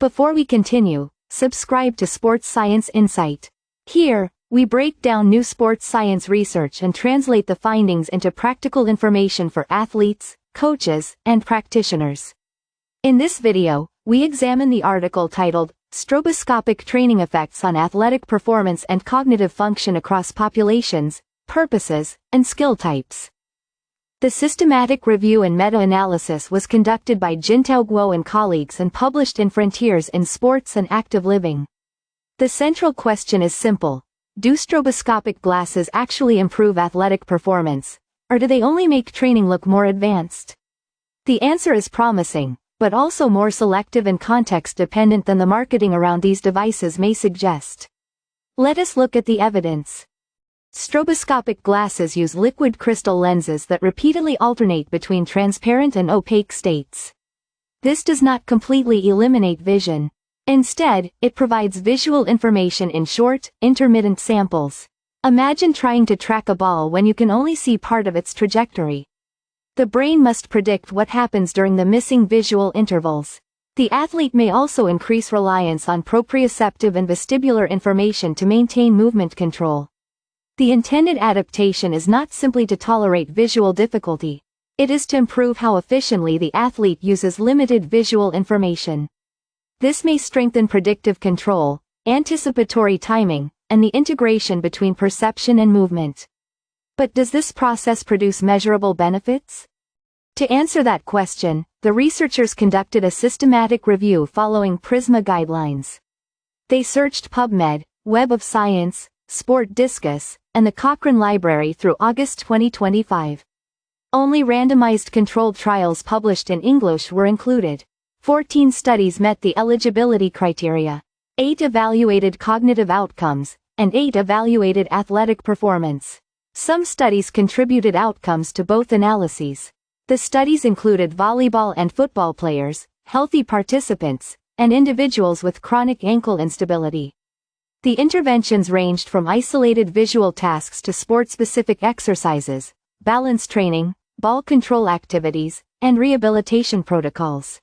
Before we continue, subscribe to Sports Science Insight. Here, we break down new sports science research and translate the findings into practical information for athletes, coaches, and practitioners. In this video, we examine the article titled, Stroboscopic Training Effects on Athletic Performance and Cognitive Function Across Populations, Purposes, and Skill Types. The systematic review and meta-analysis was conducted by Jintao Guo and colleagues and published in Frontiers in Sports and Active Living. The central question is simple. Do stroboscopic glasses actually improve athletic performance, or do they only make training look more advanced? The answer is promising, but also more selective and context-dependent than the marketing around these devices may suggest. Let us look at the evidence. Stroboscopic glasses use liquid crystal lenses that repeatedly alternate between transparent and opaque states. This does not completely eliminate vision. Instead, it provides visual information in short, intermittent samples. Imagine trying to track a ball when you can only see part of its trajectory. The brain must predict what happens during the missing visual intervals. The athlete may also increase reliance on proprioceptive and vestibular information to maintain movement control. The intended adaptation is not simply to tolerate visual difficulty. It is to improve how efficiently the athlete uses limited visual information. This may strengthen predictive control, anticipatory timing, and the integration between perception and movement. But does this process produce measurable benefits? To answer that question, the researchers conducted a systematic review following PRISMA guidelines. They searched PubMed, Web of Science, Sport Discus, and the Cochrane Library through August 2025. Only randomized controlled trials published in English were included. 14 studies met the eligibility criteria. 8 evaluated cognitive outcomes, and 8 evaluated athletic performance. Some studies contributed outcomes to both analyses. The studies included volleyball and football players, healthy participants, and individuals with chronic ankle instability. The interventions ranged from isolated visual tasks to sport-specific exercises, balance training, ball control activities, and rehabilitation protocols.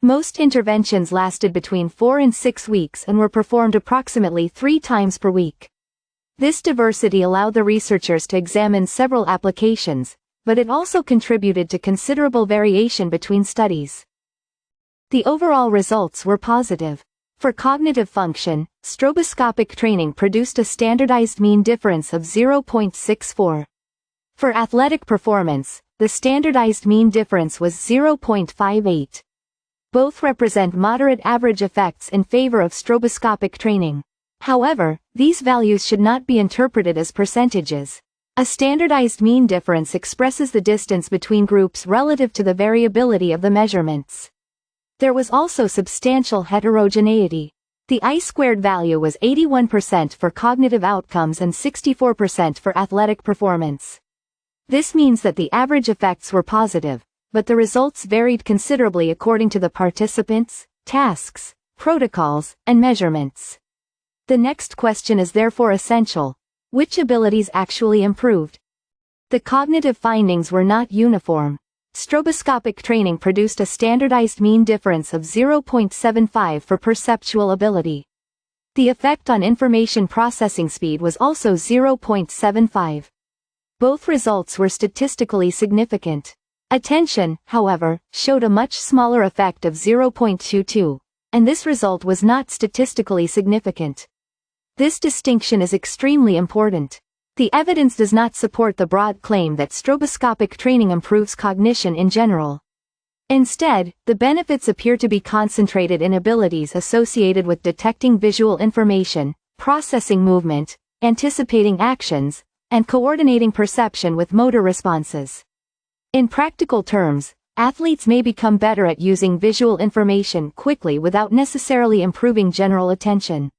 Most interventions lasted between 4 and 6 weeks and were performed approximately 3 times per week. This diversity allowed the researchers to examine several applications, but it also contributed to considerable variation between studies. The overall results were positive. For cognitive function, stroboscopic training produced a standardized mean difference of 0.64. For athletic performance, the standardized mean difference was 0.58. Both represent moderate average effects in favor of stroboscopic training. However, these values should not be interpreted as percentages. A standardized mean difference expresses the distance between groups relative to the variability of the measurements. There was also substantial heterogeneity. The I-squared value was 81% for cognitive outcomes and 64% for athletic performance. This means that the average effects were positive, but the results varied considerably according to the participants, tasks, protocols, and measurements. The next question is therefore essential. Which abilities actually improved? The cognitive findings were not uniform. Stroboscopic training produced a standardized mean difference of 0.75 for perceptual ability. The effect on information processing speed was also 0.75. Both results were statistically significant. Attention, however, showed a much smaller effect of 0.22, and this result was not statistically significant. This distinction is extremely important. The evidence does not support the broad claim that stroboscopic training improves cognition in general. Instead, the benefits appear to be concentrated in abilities associated with detecting visual information, processing movement, anticipating actions, and coordinating perception with motor responses. In practical terms, athletes may become better at using visual information quickly without necessarily improving general attention.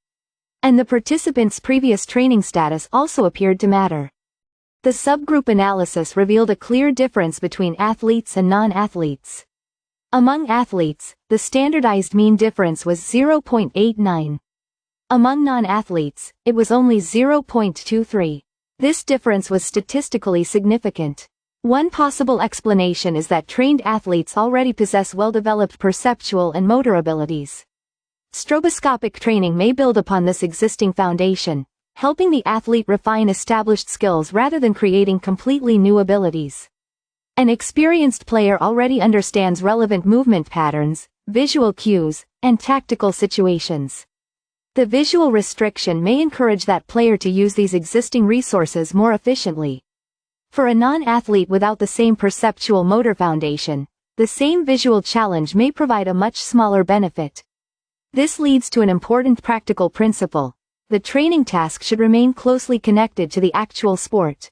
And the participants' previous training status also appeared to matter. The subgroup analysis revealed a clear difference between athletes and non-athletes. Among athletes, the standardized mean difference was 0.89. Among non-athletes, it was only 0.23. This difference was statistically significant. One possible explanation is that trained athletes already possess well-developed perceptual and motor abilities. Stroboscopic training may build upon this existing foundation, helping the athlete refine established skills rather than creating completely new abilities. An experienced player already understands relevant movement patterns, visual cues, and tactical situations. The visual restriction may encourage that player to use these existing resources more efficiently. For a non-athlete without the same perceptual-motor foundation, the same visual challenge may provide a much smaller benefit. This leads to an important practical principle: the training task should remain closely connected to the actual sport.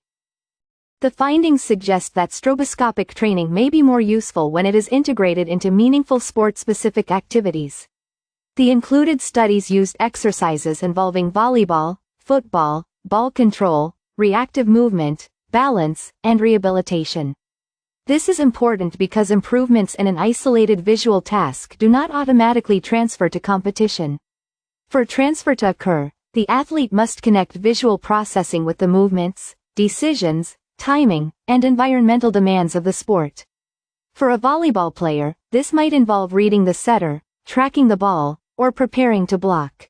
The findings suggest that stroboscopic training may be more useful when it is integrated into meaningful sport-specific activities. The included studies used exercises involving volleyball, football, ball control, reactive movement, balance, and rehabilitation. This is important because improvements in an isolated visual task do not automatically transfer to competition. For transfer to occur, the athlete must connect visual processing with the movements, decisions, timing, and environmental demands of the sport. For a volleyball player, this might involve reading the setter, tracking the ball, or preparing to block.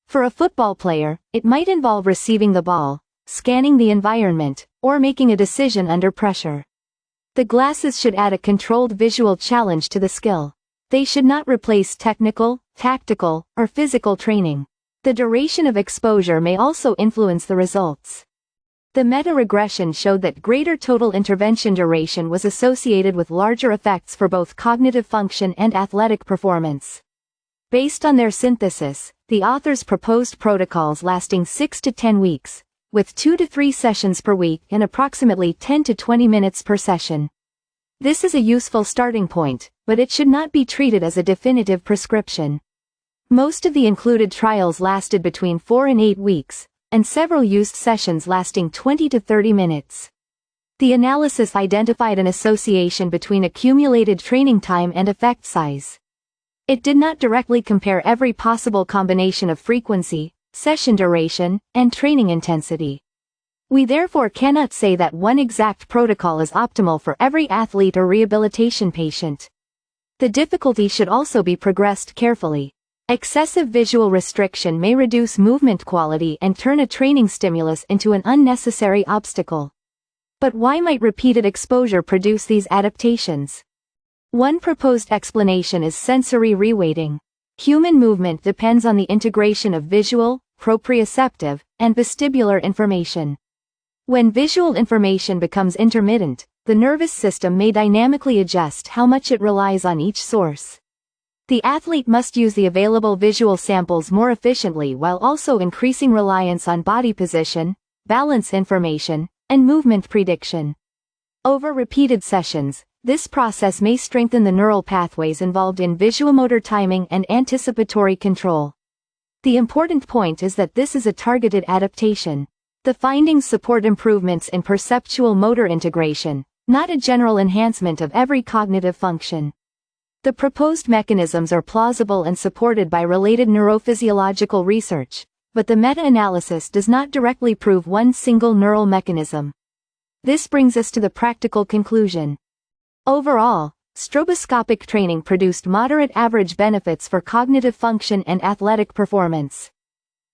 For a football player, it might involve receiving the ball, scanning the environment, or making a decision under pressure. The glasses should add a controlled visual challenge to the skill. They should not replace technical, tactical, or physical training. The duration of exposure may also influence the results. The meta-regression showed that greater total intervention duration was associated with larger effects for both cognitive function and athletic performance. Based on their synthesis, the authors proposed protocols lasting 6 to 10 weeks, with 2 to 3 sessions per week and approximately 10 to 20 minutes per session. This is a useful starting point, but it should not be treated as a definitive prescription. Most of the included trials lasted between 4 and 8 weeks, and several used sessions lasting 20 to 30 minutes. The analysis identified an association between accumulated training time and effect size. It did not directly compare every possible combination of frequency, session duration, and training intensity. We therefore cannot say that one exact protocol is optimal for every athlete or rehabilitation patient. The difficulty should also be progressed carefully. Excessive visual restriction may reduce movement quality and turn a training stimulus into an unnecessary obstacle. But why might repeated exposure produce these adaptations? One proposed explanation is sensory reweighting. Human movement depends on the integration of visual, proprioceptive, and vestibular information. When visual information becomes intermittent, the nervous system may dynamically adjust how much it relies on each source. The athlete must use the available visual samples more efficiently while also increasing reliance on body position, balance information, and movement prediction. Over repeated sessions, this process may strengthen the neural pathways involved in visuomotor timing and anticipatory control. The important point is that this is a targeted adaptation. The findings support improvements in perceptual-motor integration, not a general enhancement of every cognitive function. The proposed mechanisms are plausible and supported by related neurophysiological research, but the meta-analysis does not directly prove one single neural mechanism. This brings us to the practical conclusion. Overall, stroboscopic training produced moderate average benefits for cognitive function and athletic performance.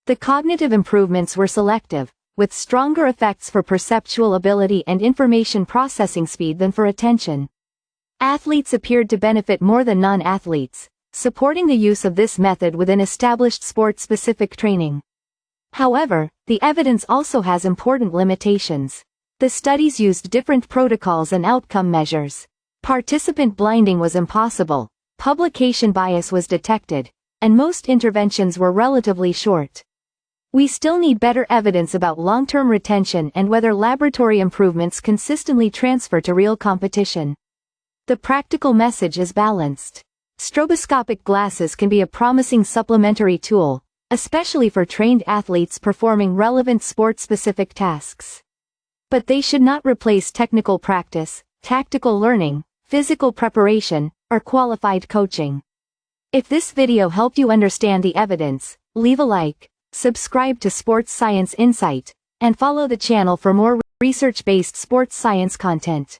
The cognitive improvements were selective, with stronger effects for perceptual ability and information processing speed than for attention. Athletes appeared to benefit more than non-athletes, supporting the use of this method within established sport-specific training. However, the evidence also has important limitations. The studies used different protocols and outcome measures. Participant blinding was impossible, publication bias was detected, and most interventions were relatively short. We still need better evidence about long-term retention and whether laboratory improvements consistently transfer to real competition. The practical message is balanced. Stroboscopic glasses can be a promising supplementary tool, especially for trained athletes performing relevant sport-specific tasks. But they should not replace technical practice, tactical learning, physical preparation, or qualified coaching. If this video helped you understand the evidence, leave a like, subscribe to Sports Science Insight, and follow the channel for more research-based sports science content.